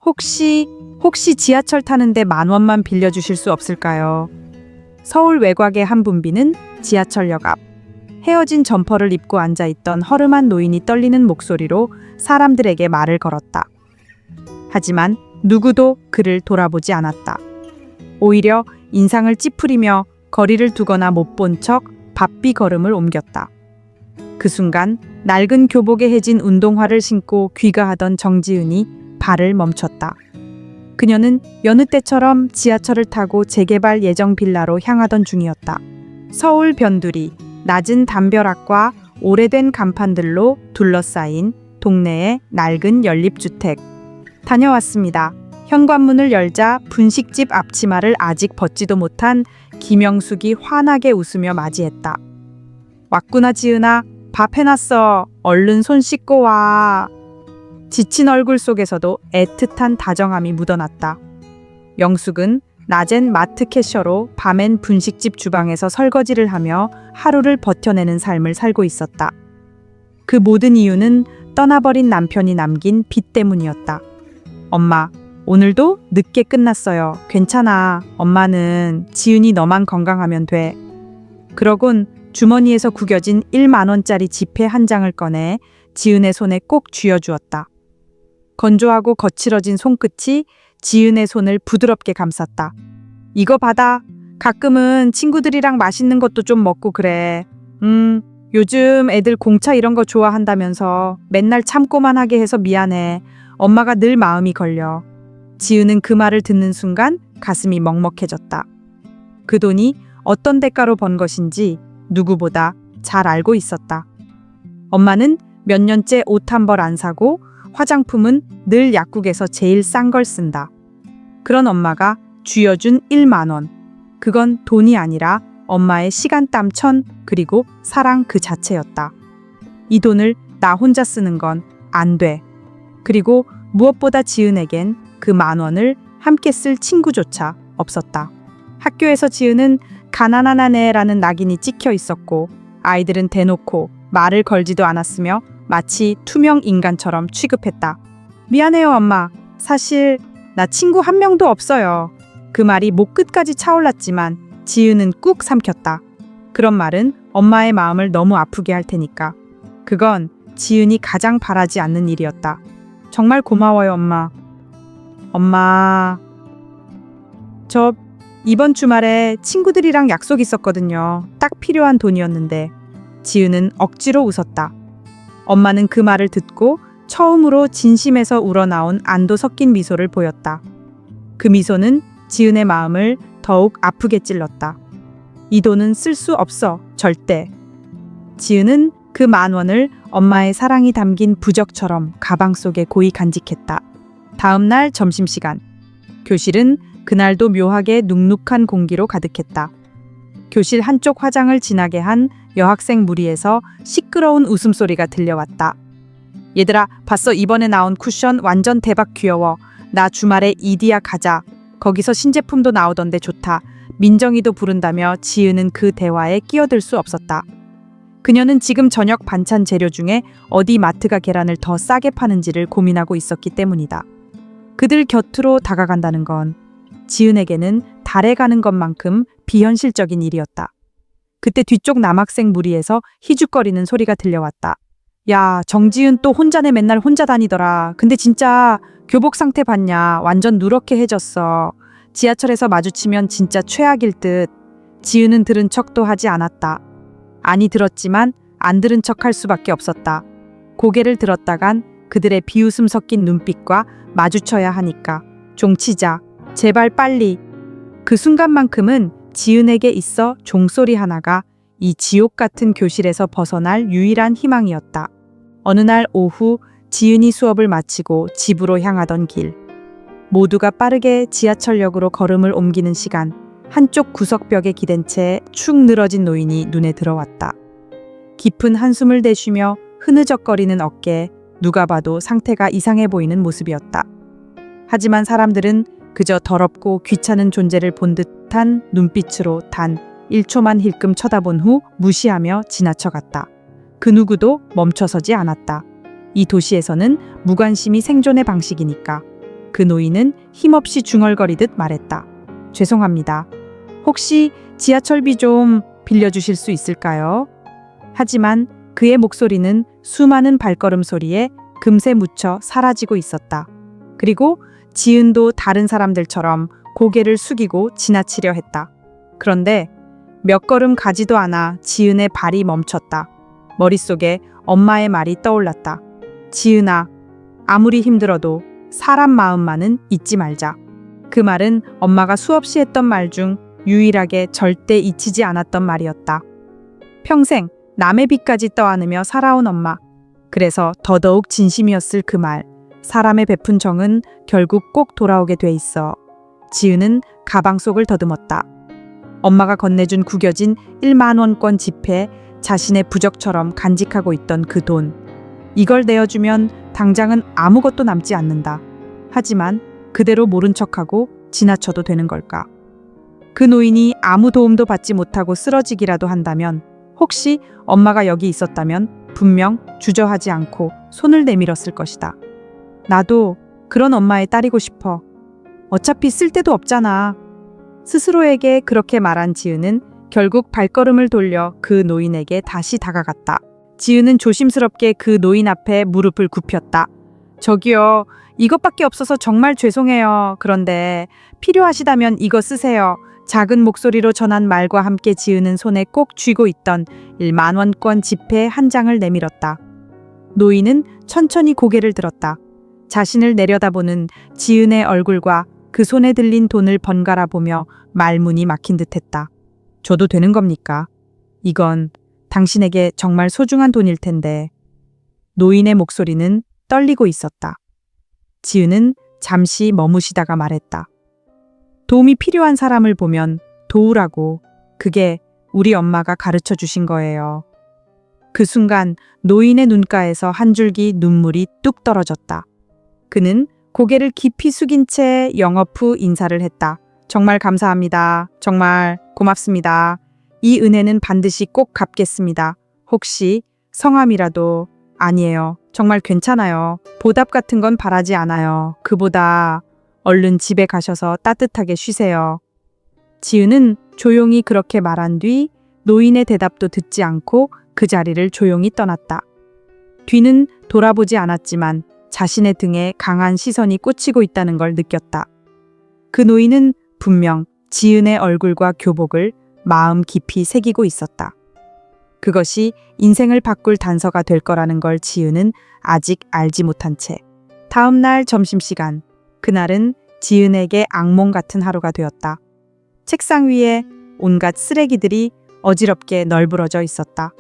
혹시 지하철 타는데 10,000원만 빌려주실 수 없을까요? 서울 외곽의 한 분비는 지하철역 앞. 헤어진 점퍼를 입고 앉아있던 허름한 노인이 떨리는 목소리로 사람들에게 말을 걸었다. 하지만 누구도 그를 돌아보지 않았다. 오히려 인상을 찌푸리며 거리를 두거나 못 본 척 바삐 걸음을 옮겼다. 그 순간 낡은 교복에 해진 운동화를 신고 귀가하던 정지은이 발을 멈췄다. 그녀는 여느 때처럼 지하철을 타고 재개발 예정 빌라로 향하던 중이었다. 서울 변두리, 낮은 담벼락과 오래된 간판들로 둘러싸인 동네의 낡은 연립주택. 다녀왔습니다. 현관문을 열자 분식집 앞치마를 아직 벗지도 못한 김영숙이 환하게 웃으며 맞이했다. 왔구나 지은아, 밥 해놨어. 얼른 손 씻고 와. 지친 얼굴 속에서도 애틋한 다정함이 묻어났다. 영숙은 낮엔 마트 캐셔로 밤엔 분식집 주방에서 설거지를 하며 하루를 버텨내는 삶을 살고 있었다. 그 모든 이유는 떠나버린 남편이 남긴 빚 때문이었다. 엄마, 오늘도 늦게 끝났어요. 괜찮아. 엄마는 지은이 너만 건강하면 돼. 그러곤 주머니에서 구겨진 10,000원짜리 지폐 한 장을 꺼내 지은의 손에 꼭 쥐어주었다. 건조하고 거칠어진 손끝이 지은의 손을 부드럽게 감쌌다. 이거 받아. 가끔은 친구들이랑 맛있는 것도 좀 먹고 그래. 요즘 애들 공차 이런 거 좋아한다면서 맨날 참고만 하게 해서 미안해. 엄마가 늘 마음이 걸려. 지은은 그 말을 듣는 순간 가슴이 먹먹해졌다. 그 돈이 어떤 대가로 번 것인지 누구보다 잘 알고 있었다. 엄마는 몇 년째 옷 한 벌 안 사고 화장품은 늘 약국에서 제일 싼 걸 쓴다. 그런 엄마가 쥐어준 10,000원. 그건 돈이 아니라 엄마의 시간 땀 천 그리고 사랑 그 자체였다. 이 돈을 나 혼자 쓰는 건 안 돼. 그리고 무엇보다 지은에겐 그 10,000원을 함께 쓸 친구조차 없었다. 학교에서 지은은 가난한 애라는 낙인이 찍혀 있었고 아이들은 대놓고 말을 걸지도 않았으며 마치 투명 인간처럼 취급했다. 미안해요 엄마. 사실 나 친구 한 명도 없어요. 그 말이 목 끝까지 차올랐지만 지은은 꾹 삼켰다. 그런 말은 엄마의 마음을 너무 아프게 할 테니까. 그건 지은이 가장 바라지 않는 일이었다. 정말 고마워요 엄마. 엄마, 저 이번 주말에 친구들이랑 약속 있었거든요. 딱 필요한 돈이었는데. 지은은 억지로 웃었다. 엄마는 그 말을 듣고 처음으로 진심에서 우러나온 안도 섞인 미소를 보였다. 그 미소는 지은의 마음을 더욱 아프게 찔렀다. 이 돈은 쓸 수 없어, 절대. 지은은 그 10,000원을 엄마의 사랑이 담긴 부적처럼 가방 속에 고이 간직했다. 다음 날 점심시간. 교실은 그날도 묘하게 눅눅한 공기로 가득했다. 교실 한쪽 화장을 지나게 한 여학생 무리에서 시끄러운 웃음소리가 들려왔다. 얘들아, 봤어? 이번에 나온 쿠션 완전 대박 귀여워. 나 주말에 이디야 가자. 거기서 신제품도 나오던데 좋다. 민정이도 부른다며 지은은 그 대화에 끼어들 수 없었다. 그녀는 지금 저녁 반찬 재료 중에 어디 마트가 계란을 더 싸게 파는지를 고민하고 있었기 때문이다. 그들 곁으로 다가간다는 건 지은에게는 달에 가는 것만큼 비현실적인 일이었다. 그때 뒤쪽 남학생 무리에서 희죽거리는 소리가 들려왔다. 야, 정지은 또 혼자네 맨날 혼자 다니더라. 근데 진짜 교복 상태 봤냐? 완전 누렇게 해졌어. 지하철에서 마주치면 진짜 최악일 듯. 지은은 들은 척도 하지 않았다. 아니 들었지만 안 들은 척할 수밖에 없었다. 고개를 들었다간 그들의 비웃음 섞인 눈빛과 마주쳐야 하니까. 종치자. 제발 빨리. 그 순간만큼은 지은에게 있어 종소리 하나가 이 지옥 같은 교실에서 벗어날 유일한 희망이었다. 어느 날 오후 지은이 수업을 마치고 집으로 향하던 길. 모두가 빠르게 지하철역으로 걸음을 옮기는 시간. 한쪽 구석벽에 기댄 채 축 늘어진 노인이 눈에 들어왔다. 깊은 한숨을 내쉬며 흐느적거리는 어깨, 누가 봐도 상태가 이상해 보이는 모습이었다. 하지만 사람들은 그저 더럽고 귀찮은 존재를 본 듯한 눈빛으로 단 1초만 힐끔 쳐다본 후 무시하며 지나쳐갔다. 그 누구도 멈춰서지 않았다. 이 도시에서는 무관심이 생존의 방식이니까. 그 노인은 힘없이 중얼거리듯 말했다. 죄송합니다. 혹시 지하철비 좀 빌려주실 수 있을까요? 하지만 그의 목소리는 수많은 발걸음 소리에 금세 묻혀 사라지고 있었다. 그리고 지은도 다른 사람들처럼 고개를 숙이고 지나치려 했다. 그런데 몇 걸음 가지도 않아 지은의 발이 멈췄다. 머릿속에 엄마의 말이 떠올랐다. 지은아, 아무리 힘들어도 사람 마음만은 잊지 말자. 그 말은 엄마가 수없이 했던 말 중 유일하게 절대 잊히지 않았던 말이었다. 평생 남의 빚까지 떠안으며 살아온 엄마. 그래서 더더욱 진심이었을 그 말. 사람의 베푼 정은 결국 꼭 돌아오게 돼 있어. 지은은 가방 속을 더듬었다. 엄마가 건네준 구겨진 1만 원권 지폐, 자신의 부적처럼 간직하고 있던 그 돈. 이걸 내어주면 당장은 아무것도 남지 않는다. 하지만 그대로 모른 척하고 지나쳐도 되는 걸까? 그 노인이 아무 도움도 받지 못하고 쓰러지기라도 한다면, 혹시 엄마가 여기 있었다면 분명 주저하지 않고 손을 내밀었을 것이다. 나도 그런 엄마의 딸이고 싶어. 어차피 쓸 데도 없잖아. 스스로에게 그렇게 말한 지은은 결국 발걸음을 돌려 그 노인에게 다시 다가갔다. 지은은 조심스럽게 그 노인 앞에 무릎을 굽혔다. 저기요, 이것밖에 없어서 정말 죄송해요. 그런데 필요하시다면 이거 쓰세요. 작은 목소리로 전한 말과 함께 지은은 손에 꼭 쥐고 있던 1만 원권 지폐 한 장을 내밀었다. 노인은 천천히 고개를 들었다. 자신을 내려다보는 지은의 얼굴과 그 손에 들린 돈을 번갈아 보며 말문이 막힌 듯했다. 줘도 되는 겁니까? 이건 당신에게 정말 소중한 돈일 텐데. 노인의 목소리는 떨리고 있었다. 지은은 잠시 머무시다가 말했다. 도움이 필요한 사람을 보면 도우라고. 그게 우리 엄마가 가르쳐 주신 거예요. 그 순간 노인의 눈가에서 한 줄기 눈물이 뚝 떨어졌다. 그는 고개를 깊이 숙인 채 영업 후 인사를 했다. 정말 감사합니다. 정말 고맙습니다. 이 은혜는 반드시 꼭 갚겠습니다. 혹시 성함이라도. 아니에요. 정말 괜찮아요. 보답 같은 건 바라지 않아요. 그보다 얼른 집에 가셔서 따뜻하게 쉬세요. 지은은 조용히 그렇게 말한 뒤 노인의 대답도 듣지 않고 그 자리를 조용히 떠났다. 뒤는 돌아보지 않았지만 자신의 등에 강한 시선이 꽂히고 있다는 걸 느꼈다. 그 노인은 분명 지은의 얼굴과 교복을 마음 깊이 새기고 있었다. 그것이 인생을 바꿀 단서가 될 거라는 걸 지은은 아직 알지 못한 채. 다음 날 점심시간, 그날은 지은에게 악몽 같은 하루가 되었다. 책상 위에 온갖 쓰레기들이 어지럽게 널브러져 있었다.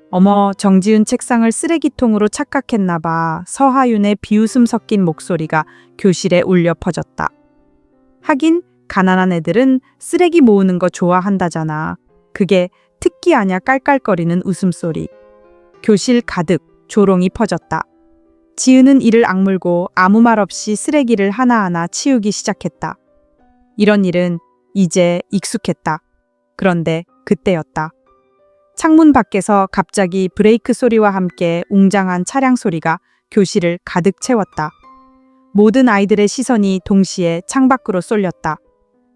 어머, 정지은 책상을 쓰레기통으로 착각했나 봐. 서하윤의 비웃음 섞인 목소리가 교실에 울려 퍼졌다. 하긴 가난한 애들은 쓰레기 모으는 거 좋아한다잖아. 그게 특기 아냐. 깔깔거리는 웃음소리. 교실 가득 조롱이 퍼졌다. 지은은 이를 악물고 아무 말 없이 쓰레기를 하나하나 치우기 시작했다. 이런 일은 이제 익숙했다. 그런데 그때였다. 창문 밖에서 갑자기 브레이크 소리와 함께 웅장한 차량 소리가 교실을 가득 채웠다. 모든 아이들의 시선이 동시에 창밖으로 쏠렸다.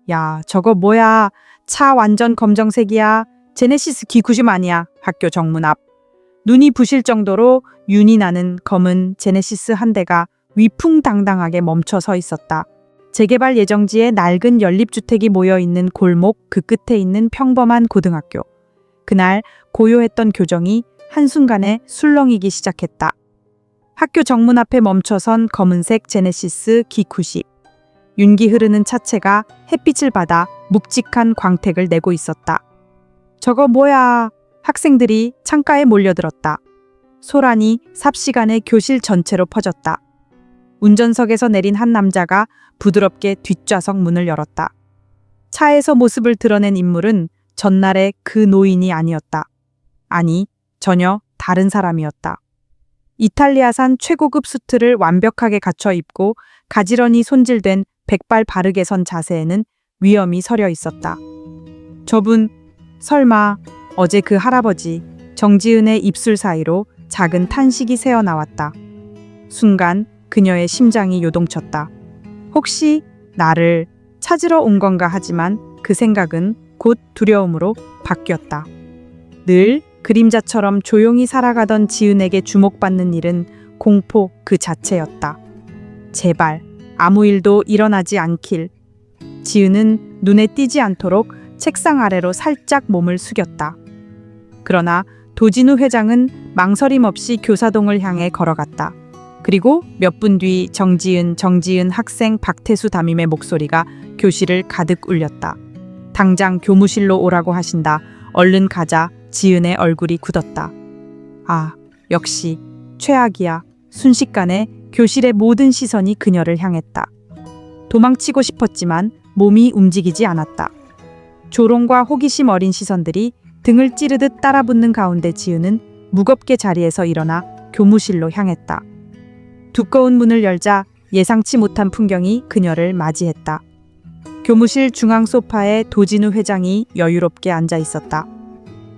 야, 저거 뭐야? 차 완전 검정색이야. 제네시스 G90 아니야. 학교 정문 앞. 눈이 부실 정도로 윤이 나는 검은 제네시스 한 대가 위풍당당하게 멈춰 서 있었다. 재개발 예정지에 낡은 연립주택이 모여있는 골목 그 끝에 있는 평범한 고등학교. 그날 고요했던 교정이 한순간에 술렁이기 시작했다. 학교 정문 앞에 멈춰선 검은색 제네시스 G90. 윤기 흐르는 차체가 햇빛을 받아 묵직한 광택을 내고 있었다. 저거 뭐야? 학생들이 창가에 몰려들었다. 소란이 삽시간에 교실 전체로 퍼졌다. 운전석에서 내린 한 남자가 부드럽게 뒷좌석 문을 열었다. 차에서 모습을 드러낸 인물은 전날의 그 노인이 아니었다. 아니, 전혀 다른 사람이었다. 이탈리아산 최고급 수트를 완벽하게 갖춰 입고 가지런히 손질된 백발 바르게 선 자세에는 위엄이 서려 있었다. 저분, 설마 어제 그 할아버지. 정지은의 입술 사이로 작은 탄식이 새어나왔다. 순간 그녀의 심장이 요동쳤다. 혹시 나를 찾으러 온 건가 하지만 그 생각은 곧 두려움으로 바뀌었다. 늘 그림자처럼 조용히 살아가던 지은에게 주목받는 일은 공포 그 자체였다. 제발 아무 일도 일어나지 않길. 지은은 눈에 띄지 않도록 책상 아래로 살짝 몸을 숙였다. 그러나 도진우 회장은 망설임 없이 교사동을 향해 걸어갔다. 그리고 몇 분 뒤 정지은 학생 박태수 담임의 목소리가 교실을 가득 울렸다. 당장 교무실로 오라고 하신다. 얼른 가자. 지은의 얼굴이 굳었다. 아, 역시 최악이야. 순식간에 교실의 모든 시선이 그녀를 향했다. 도망치고 싶었지만 몸이 움직이지 않았다. 조롱과 호기심 어린 시선들이 등을 찌르듯 따라붙는 가운데 지은은 무겁게 자리에서 일어나 교무실로 향했다. 두꺼운 문을 열자 예상치 못한 풍경이 그녀를 맞이했다. 교무실 중앙 소파에 도진우 회장이 여유롭게 앉아 있었다.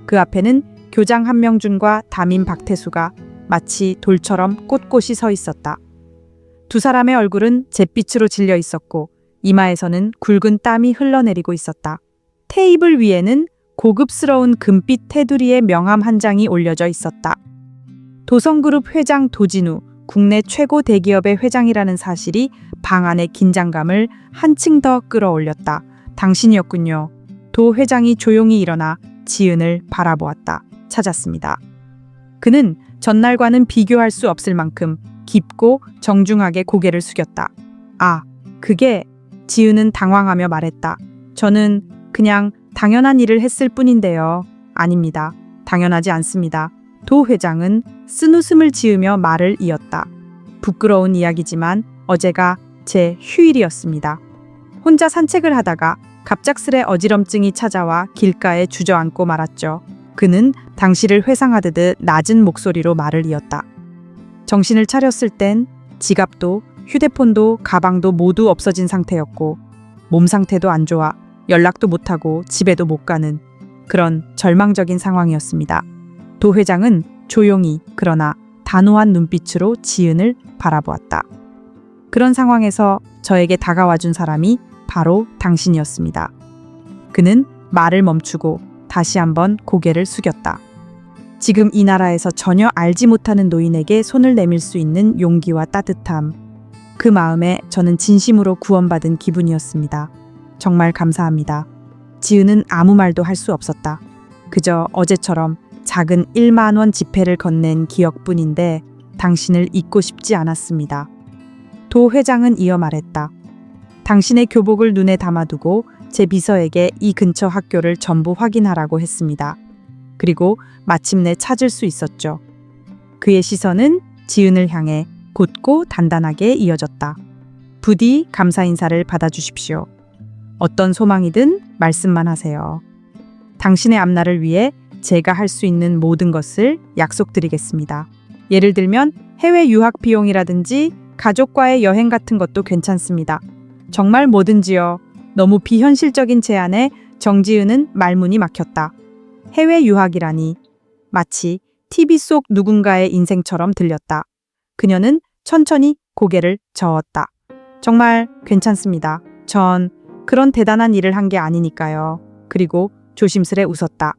그 앞에는 교장 한명준과 담임 박태수가 마치 돌처럼 꼿꼿이 서 있었다. 두 사람의 얼굴은 잿빛으로 질려 있었고 이마에서는 굵은 땀이 흘러내리고 있었다. 테이블 위에는 고급스러운 금빛 테두리의 명함 한 장이 올려져 있었다. 도성그룹 회장 도진우, 국내 최고 대기업의 회장이라는 사실이 방 안의 긴장감을 한층 더 끌어올렸다. 당신이었군요. 도 회장이 조용히 일어나 지은을 바라보았다. 찾았습니다. 그는 전날과는 비교할 수 없을 만큼 깊고 정중하게 고개를 숙였다. 아, 그게... 지은은 당황하며 말했다. 저는 그냥 당연한 일을 했을 뿐인데요. 아닙니다. 당연하지 않습니다. 도 회장은 쓴웃음을 지으며 말을 이었다. 부끄러운 이야기지만 어제가 제 휴일이었습니다. 혼자 산책을 하다가 갑작스레 어지럼증이 찾아와 길가에 주저앉고 말았죠. 그는 당시를 회상하듯 낮은 목소리로 말을 이었다. 정신을 차렸을 땐 지갑도 휴대폰도 가방도 모두 없어진 상태였고 몸 상태도 안 좋아 연락도 못하고 집에도 못 가는 그런 절망적인 상황이었습니다. 도 회장은 조용히 그러나 단호한 눈빛으로 지은을 바라보았다. 그런 상황에서 저에게 다가와준 사람이 바로 당신이었습니다. 그는 말을 멈추고 다시 한번 고개를 숙였다. 지금 이 나라에서 전혀 알지 못하는 노인에게 손을 내밀 수 있는 용기와 따뜻함. 그 마음에 저는 진심으로 구원받은 기분이었습니다. 정말 감사합니다. 지은은 아무 말도 할 수 없었다. 그저 어제처럼 작은 1만 원 지폐를 건넨 기억뿐인데 당신을 잊고 싶지 않았습니다. 도 회장은 이어 말했다. 당신의 교복을 눈에 담아두고 제 비서에게 이 근처 학교를 전부 확인하라고 했습니다. 그리고 마침내 찾을 수 있었죠. 그의 시선은 지은을 향해 곧고 단단하게 이어졌다. 부디 감사 인사를 받아주십시오. 어떤 소망이든 말씀만 하세요. 당신의 앞날을 위해 제가 할 수 있는 모든 것을 약속드리겠습니다. 예를 들면 해외 유학 비용이라든지 가족과의 여행 같은 것도 괜찮습니다. 정말 뭐든지요. 너무 비현실적인 제안에 정지은은 말문이 막혔다. 해외 유학이라니 마치 TV 속 누군가의 인생처럼 들렸다. 그녀는 천천히 고개를 저었다. 정말 괜찮습니다. 전 그런 대단한 일을 한 게 아니니까요. 그리고 조심스레 웃었다.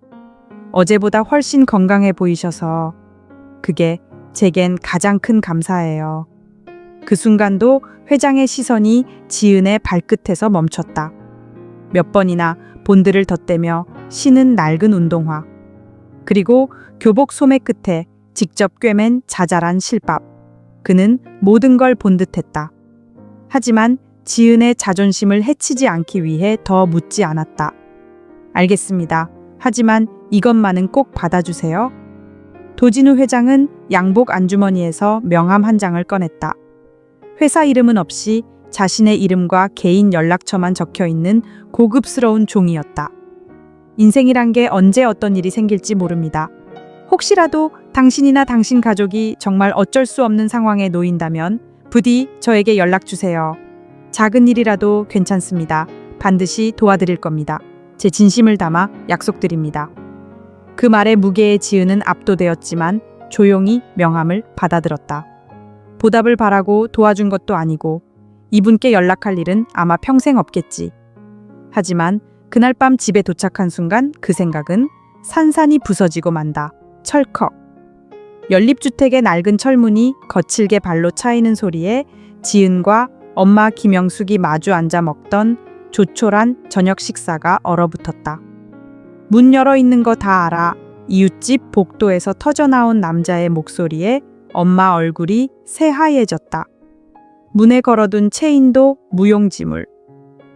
어제보다 훨씬 건강해 보이셔서 그게 제겐 가장 큰 감사예요. 그 순간도 회장의 시선이 지은의 발끝에서 멈췄다. 몇 번이나 본드를 덧대며 쉬는 낡은 운동화. 그리고 교복 소매 끝에 직접 꿰맨 자잘한 실밥. 그는 모든 걸 본 듯했다. 하지만 지은의 자존심을 해치지 않기 위해 더 묻지 않았다. 알겠습니다. 하지만 이것만은 꼭 받아주세요. 도진우 회장은 양복 안주머니에서 명함 한 장을 꺼냈다. 회사 이름은 없이 자신의 이름과 개인 연락처만 적혀 있는 고급스러운 종이였다. 인생이란 게 언제 어떤 일이 생길지 모릅니다. 혹시라도 당신이나 당신 가족이 정말 어쩔 수 없는 상황에 놓인다면 부디 저에게 연락 주세요. 작은 일이라도 괜찮습니다. 반드시 도와드릴 겁니다. 제 진심을 담아 약속드립니다. 그 말에 무게에 지은은 압도되었지만 조용히 명함을 받아들었다. 보답을 바라고 도와준 것도 아니고 이분께 연락할 일은 아마 평생 없겠지. 하지만 그날 밤 집에 도착한 순간 그 생각은 산산이 부서지고 만다. 철컥. 연립주택의 낡은 철문이 거칠게 발로 차이는 소리에 지은과 엄마 김영숙이 마주 앉아 먹던 조촐한 저녁 식사가 얼어붙었다. 문 열어 있는 거 다 알아. 이웃집 복도에서 터져나온 남자의 목소리에 엄마 얼굴이 새하얘졌다. 문에 걸어둔 체인도 무용지물.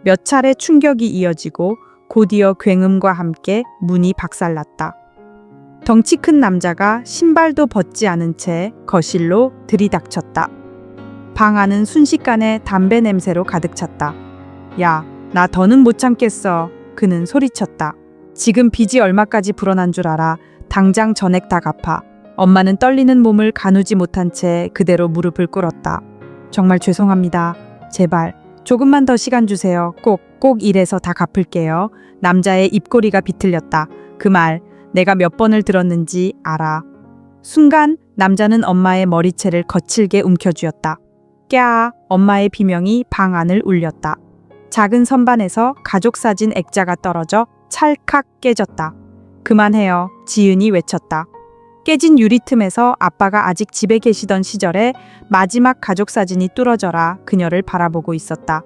몇 차례 충격이 이어지고 곧이어 굉음과 함께 문이 박살났다. 덩치 큰 남자가 신발도 벗지 않은 채 거실로 들이닥쳤다. 방 안은 순식간에 담배 냄새로 가득 찼다. 야, 나 더는 못 참겠어. 그는 소리쳤다. 지금 빚이 얼마까지 불어난 줄 알아. 당장 전액 다 갚아. 엄마는 떨리는 몸을 가누지 못한 채 그대로 무릎을 꿇었다. 정말 죄송합니다. 제발 조금만 더 시간 주세요. 꼭 이래서 다 갚을게요. 남자의 입꼬리가 비틀렸다. 그 말 내가 몇 번을 들었는지 알아. 순간 남자는 엄마의 머리채를 거칠게 움켜쥐었다. 꺄! 엄마의 비명이 방 안을 울렸다. 작은 선반에서 가족 사진 액자가 떨어져 찰칵 깨졌다. 그만해요. 지은이 외쳤다. 깨진 유리 틈에서 아빠가 아직 집에 계시던 시절에 마지막 가족 사진이 뚫어져라 그녀를 바라보고 있었다.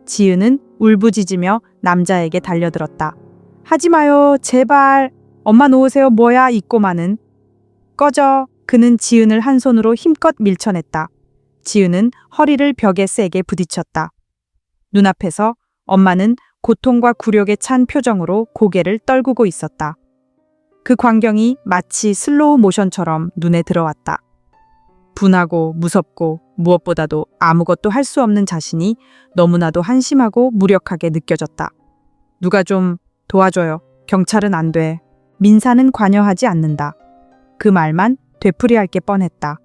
지은은 울부짖으며 남자에게 달려들었다. 하지 마요. 제발. 엄마 놓으세요. 뭐야 이 꼬마는. 꺼져. 그는 지은을 한 손으로 힘껏 밀쳐냈다. 지은은 허리를 벽에 세게 부딪혔다. 눈앞에서 엄마는 고통과 굴욕에 찬 표정으로 고개를 떨구고 있었다. 그 광경이 마치 슬로우 모션처럼 눈에 들어왔다. 분하고 무섭고 무엇보다도 아무것도 할 수 없는 자신이 너무나도 한심하고 무력하게 느껴졌다. 누가 좀 도와줘요. 경찰은 안 돼. 민사는 관여하지 않는다. 그 말만 되풀이할 게 뻔했다.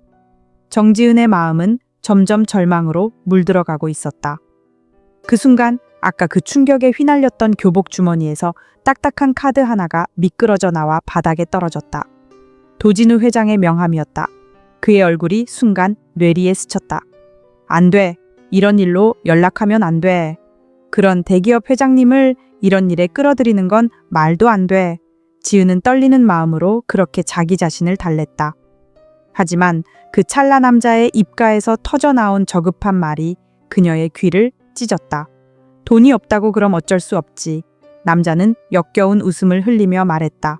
정지은의 마음은 점점 절망으로 물들어가고 있었다. 그 순간 아까 그 충격에 휘날렸던 교복 주머니에서 딱딱한 카드 하나가 미끄러져 나와 바닥에 떨어졌다. 도진우 회장의 명함이었다. 그의 얼굴이 순간 뇌리에 스쳤다. 안 돼. 이런 일로 연락하면 안 돼. 그런 대기업 회장님을 이런 일에 끌어들이는 건 말도 안 돼. 지은은 떨리는 마음으로 그렇게 자기 자신을 달랬다. 하지만 그 찰나 남자의 입가에서 터져나온 저급한 말이 그녀의 귀를 찢었다. 돈이 없다고 그럼 어쩔 수 없지. 남자는 역겨운 웃음을 흘리며 말했다.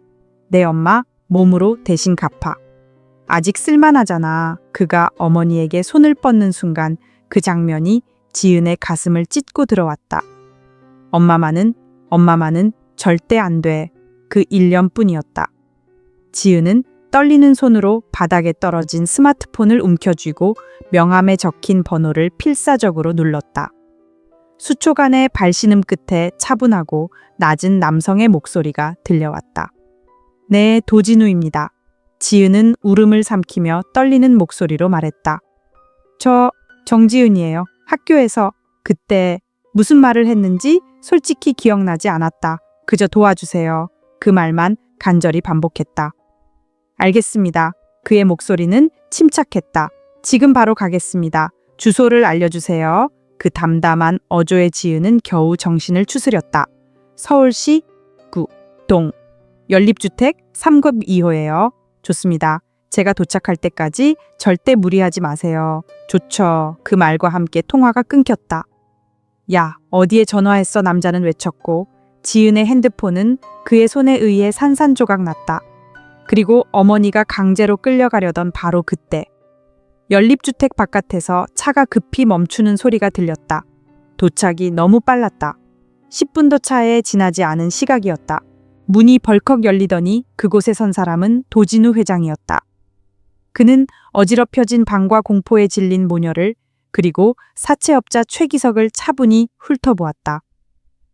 내 엄마 몸으로 대신 갚아. 아직 쓸만하잖아. 그가 어머니에게 손을 뻗는 순간 그 장면이 지은의 가슴을 찢고 들어왔다. 엄마만은 절대 안 돼. 그 1년뿐이었다. 지은은 떨리는 손으로 바닥에 떨어진 스마트폰을 움켜쥐고 명함에 적힌 번호를 필사적으로 눌렀다. 수초간의 발신음 끝에 차분하고 낮은 남성의 목소리가 들려왔다. 네, 도진우입니다. 지은은 울음을 삼키며 떨리는 목소리로 말했다. 저 정지은이에요. 학교에서 그때 무슨 말을 했는지 솔직히 기억나지 않았다. 그저 도와주세요. 그 말만 간절히 반복했다. 알겠습니다. 그의 목소리는 침착했다. 지금 바로 가겠습니다. 주소를 알려주세요. 그 담담한 어조의 지은은 겨우 정신을 추스렸다. 서울시 구동 연립주택 3급 2호예요. 좋습니다. 제가 도착할 때까지 절대 무리하지 마세요. 좋죠. 그 말과 함께 통화가 끊겼다. 야, 어디에 전화했어? 남자는 외쳤고 지은의 핸드폰은 그의 손에 의해 산산조각 났다. 그리고 어머니가 강제로 끌려가려던 바로 그때 연립주택 바깥에서 차가 급히 멈추는 소리가 들렸다. 도착이 너무 빨랐다. 10분도 차에 지나지 않은 시각이었다. 문이 벌컥 열리더니 그곳에 선 사람은 도진우 회장이었다. 그는 어지럽혀진 방과 공포에 질린 모녀를 그리고 사채업자 최기석을 차분히 훑어보았다.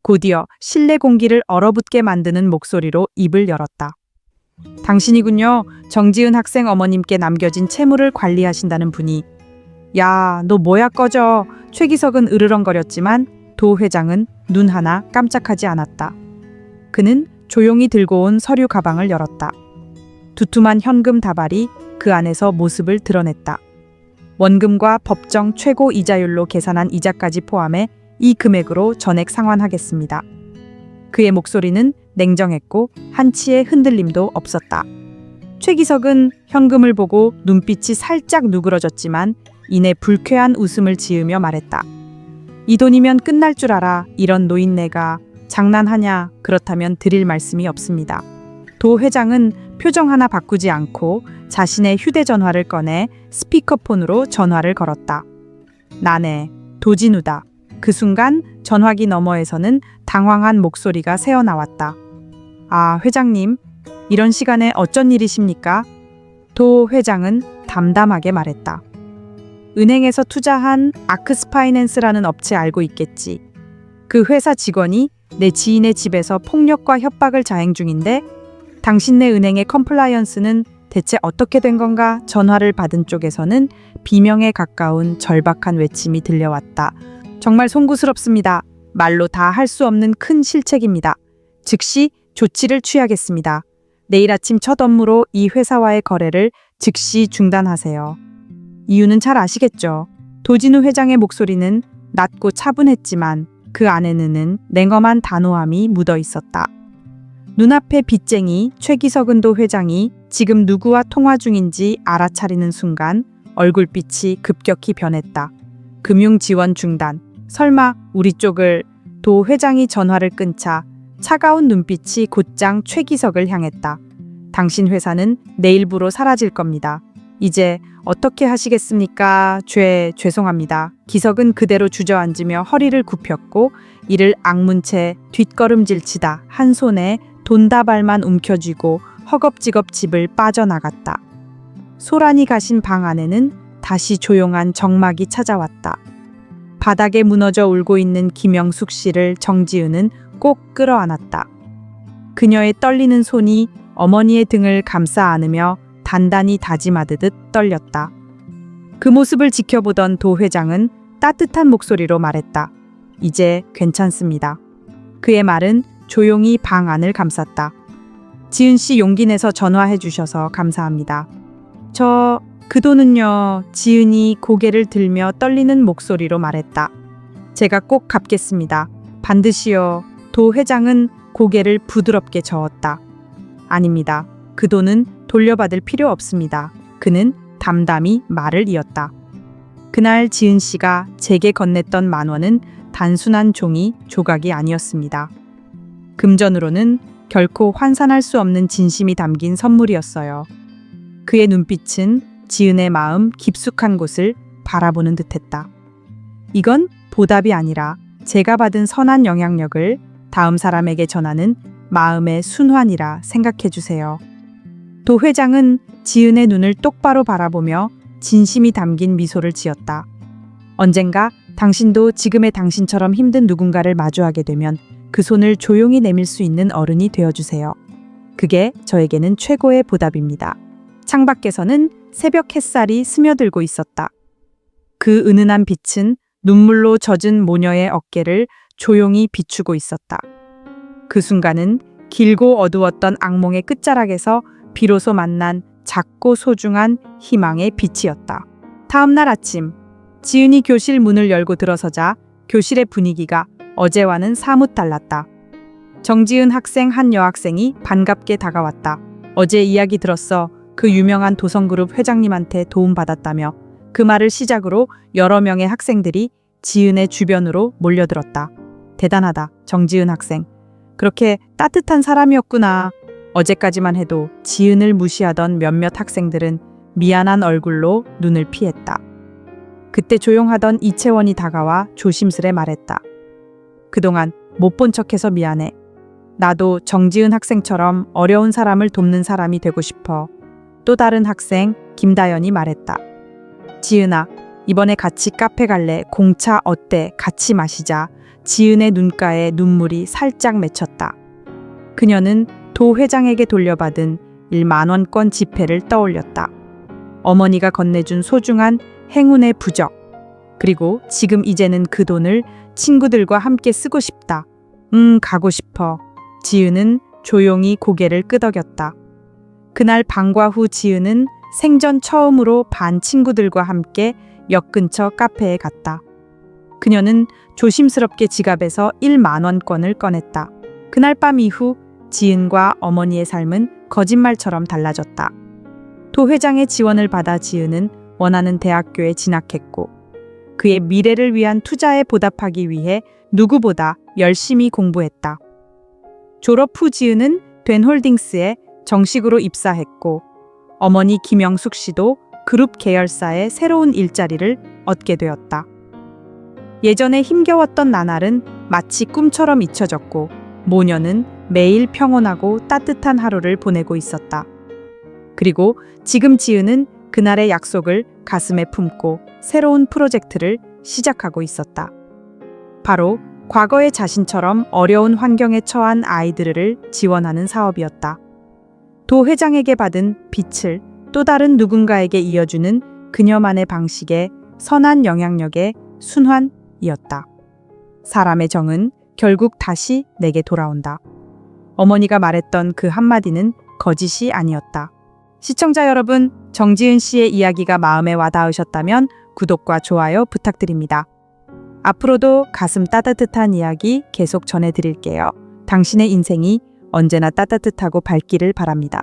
곧이어 실내 공기를 얼어붙게 만드는 목소리로 입을 열었다. 당신이군요. 정지은 학생 어머님께 남겨진 채무를 관리하신다는 분이. 야, 너 뭐야 꺼져. 최기석은 으르렁거렸지만 도 회장은 눈 하나 깜짝하지 않았다. 그는 조용히 들고 온 서류 가방을 열었다. 두툼한 현금 다발이 그 안에서 모습을 드러냈다. 원금과 법정 최고 이자율로 계산한 이자까지 포함해 이 금액으로 전액 상환하겠습니다. 그의 목소리는 냉정했고 한치의 흔들림도 없었다. 최기석은 현금을 보고 눈빛이 살짝 누그러졌지만 이내 불쾌한 웃음을 지으며 말했다. 이 돈이면 끝날 줄 알아. 이런 노인네가 장난하냐. 그렇다면 드릴 말씀이 없습니다. 도 회장은 표정 하나 바꾸지 않고 자신의 휴대전화를 꺼내 스피커폰으로 전화를 걸었다. 나네, 도진우다. 그 순간 전화기 너머에서는 당황한 목소리가 새어나왔다. 아, 회장님, 이런 시간에 어쩐 일이십니까? 도 회장은 담담하게 말했다. 은행에서 투자한 아크스파이낸스라는 업체 알고 있겠지. 그 회사 직원이 내 지인의 집에서 폭력과 협박을 자행 중인데 당신네 은행의 컴플라이언스는 대체 어떻게 된 건가? 전화를 받은 쪽에서는 비명에 가까운 절박한 외침이 들려왔다. 정말 송구스럽습니다. 말로 다 할 수 없는 큰 실책입니다. 즉시 조치를 취하겠습니다. 내일 아침 첫 업무로 이 회사와의 거래를 즉시 중단하세요. 이유는 잘 아시겠죠? 도진우 회장의 목소리는 낮고 차분했지만 그 안에는 냉엄한 단호함이 묻어 있었다. 눈앞의 빚쟁이 최기석은도 회장이 지금 누구와 통화 중인지 알아차리는 순간 얼굴빛이 급격히 변했다. 금융 지원 중단. 설마 우리 쪽을... 도 회장이 전화를 끊자 차가운 눈빛이 곧장 최기석을 향했다. 당신 회사는 내일부로 사라질 겁니다. 이제 어떻게 하시겠습니까? 죄송합니다. 기석은 그대로 주저앉으며 허리를 굽혔고 이를 악문 채 뒷걸음질치다 한 손에 돈다발만 움켜쥐고 허겁지겁 집을 빠져나갔다. 소란이 가신 방 안에는 다시 조용한 정막이 찾아왔다. 바닥에 무너져 울고 있는 김영숙 씨를 정지은은 꼭 끌어안았다. 그녀의 떨리는 손이 어머니의 등을 감싸 안으며 단단히 다짐하듯 떨렸다. 그 모습을 지켜보던 도 회장은 따뜻한 목소리로 말했다. 이제 괜찮습니다. 그의 말은 조용히 방 안을 감쌌다. 지은 씨 용기 내서 전화해 주셔서 감사합니다. 그 돈은요. 지은이 고개를 들며 떨리는 목소리로 말했다. 제가 꼭 갚겠습니다. 반드시요. 도 회장은 고개를 부드럽게 저었다. 아닙니다. 그 돈은 돌려받을 필요 없습니다. 그는 담담히 말을 이었다. 그날 지은 씨가 제게 건넸던 10,000원은 단순한 종이 조각이 아니었습니다. 금전으로는 결코 환산할 수 없는 진심이 담긴 선물이었어요. 그의 눈빛은 지은의 마음 깊숙한 곳을 바라보는 듯했다. 이건 보답이 아니라 제가 받은 선한 영향력을 다음 사람에게 전하는 마음의 순환이라 생각해 주세요. 도 회장은 지은의 눈을 똑바로 바라보며 진심이 담긴 미소를 지었다. 언젠가 당신도 지금의 당신처럼 힘든 누군가를 마주하게 되면 그 손을 조용히 내밀 수 있는 어른이 되어주세요. 그게 저에게는 최고의 보답입니다. 창밖에서는 새벽 햇살이 스며들고 있었다. 그 은은한 빛은 눈물로 젖은 모녀의 어깨를 조용히 비추고 있었다. 그 순간은 길고 어두웠던 악몽의 끝자락에서 비로소 만난 작고 소중한 희망의 빛이었다. 다음 날 아침, 지은이 교실 문을 열고 들어서자 교실의 분위기가 어제와는 사뭇 달랐다. 정지은 학생 한 여학생이 반갑게 다가왔다. 어제 이야기 들었어. 그 유명한 도성그룹 회장님한테 도움받았다며. 그 말을 시작으로 여러 명의 학생들이 지은의 주변으로 몰려들었다. 대단하다, 정지은 학생. 그렇게 따뜻한 사람이었구나. 어제까지만 해도 지은을 무시하던 몇몇 학생들은 미안한 얼굴로 눈을 피했다. 그때 조용하던 이채원이 다가와 조심스레 말했다. 그동안 못 본 척해서 미안해. 나도 정지은 학생처럼 어려운 사람을 돕는 사람이 되고 싶어. 또 다른 학생 김다연이 말했다. 지은아, 이번에 같이 카페 갈래? 공차 어때? 같이 마시자. 지은의 눈가에 눈물이 살짝 맺혔다. 그녀는 도 회장에게 돌려받은 10,000원권 지폐를 떠올렸다. 어머니가 건네준 소중한 행운의 부적. 그리고 지금 이제는 그 돈을 친구들과 함께 쓰고 싶다. 가고 싶어. 지은은 조용히 고개를 끄덕였다. 그날 방과 후 지은은 생전 처음으로 반 친구들과 함께 역 근처 카페에 갔다. 그녀는 조심스럽게 지갑에서 1만 원권을 꺼냈다. 그날 밤 이후 지은과 어머니의 삶은 거짓말처럼 달라졌다. 도 회장의 지원을 받아 지은은 원하는 대학교에 진학했고 그의 미래를 위한 투자에 보답하기 위해 누구보다 열심히 공부했다. 졸업 후 지은은 된홀딩스에 정식으로 입사했고 어머니 김영숙 씨도 그룹 계열사의 새로운 일자리를 얻게 되었다. 예전에 힘겨웠던 나날은 마치 꿈처럼 잊혀졌고 모녀는 매일 평온하고 따뜻한 하루를 보내고 있었다. 그리고 지금 지은은 그날의 약속을 가슴에 품고 새로운 프로젝트를 시작하고 있었다. 바로 과거의 자신처럼 어려운 환경에 처한 아이들을 지원하는 사업이었다. 도 회장에게 받은 빛을 또 다른 누군가에게 이어주는 그녀만의 방식의 선한 영향력의 순환이었다. 사람의 정은 결국 다시 내게 돌아온다. 어머니가 말했던 그 한마디는 거짓이 아니었다. 시청자 여러분, 정지은 씨의 이야기가 마음에 와닿으셨다면 구독과 좋아요 부탁드립니다. 앞으로도 가슴 따뜻한 이야기 계속 전해드릴게요. 당신의 인생이 언제나 따뜻하고 밝기를 바랍니다.